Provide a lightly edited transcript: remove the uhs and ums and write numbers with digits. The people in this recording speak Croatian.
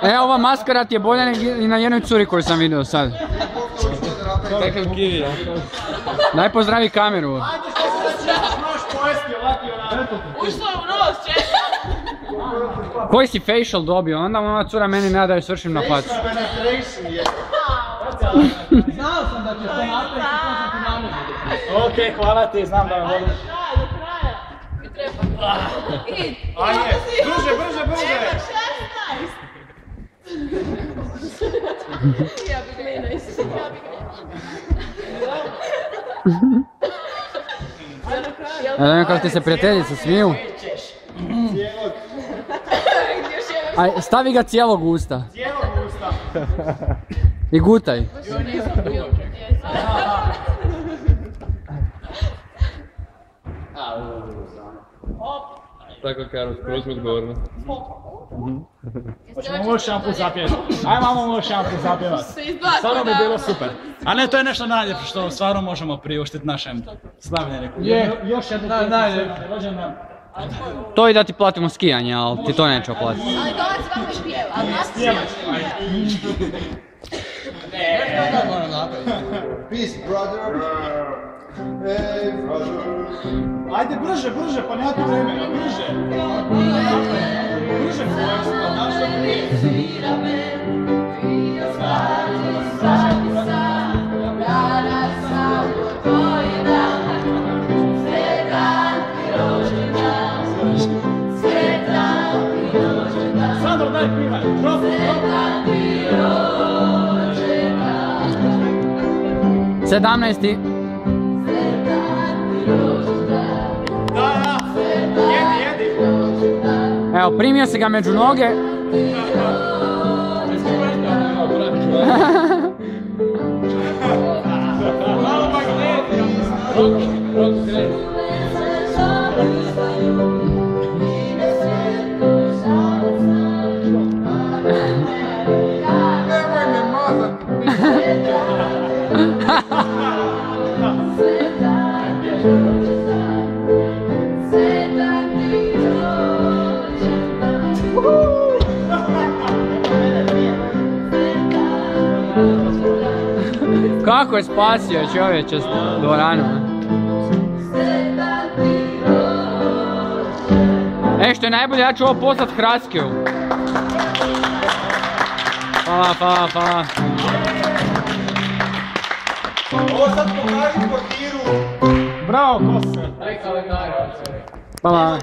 E, ova maskara ti je bolja i na jednoj curi koju sam vidio sad. Kakav kivi, ja? Daj pozdravi kameru. Ušlo je u nos, čekaj! Koji si facial dobio? Onda ona cura meni ne da joj svršim na facu. Znao sam da ćeš to napraviti, to sam ti namjerno. Okej, hvala ti, znam da me voliš. Do kraja. Mi treba. Ajde, brže! Ja bi glina isto. Ja da kako ti se prijateljice smiju. Aj, stavi ga cijelog usta. I gutaj. Tako Karol, skroz mi odgovorno. Hoćemo još jedan put zapjevati. Ajde mamo još jedan put zapjevati. Stvarno bi bilo super. A ne, to je nešto najljepše što stvarno možemo priuštiti našem slavljeniku. Još jednu rođendan. To i da ti platimo skijanje, ali ti to nećemo platiti. Ali dolazi vam još pjeva, ali nas sjevaš. Peace, brother. Hey, brother. Ajde, brže, pa nema tu vremena, brže. Brže, pa naša prije. Sandro, daj pivaj, prosto. 17. Da, jedi. Evo, primio se ga među noge. Malo magnetija. Kako je spasio čovječe dvoranu? E, što je najbolje, ja ću ovo poslat Hraskiju. Hvala. Ovo sad pokaži portiru. Bravo, Kose. Hvala.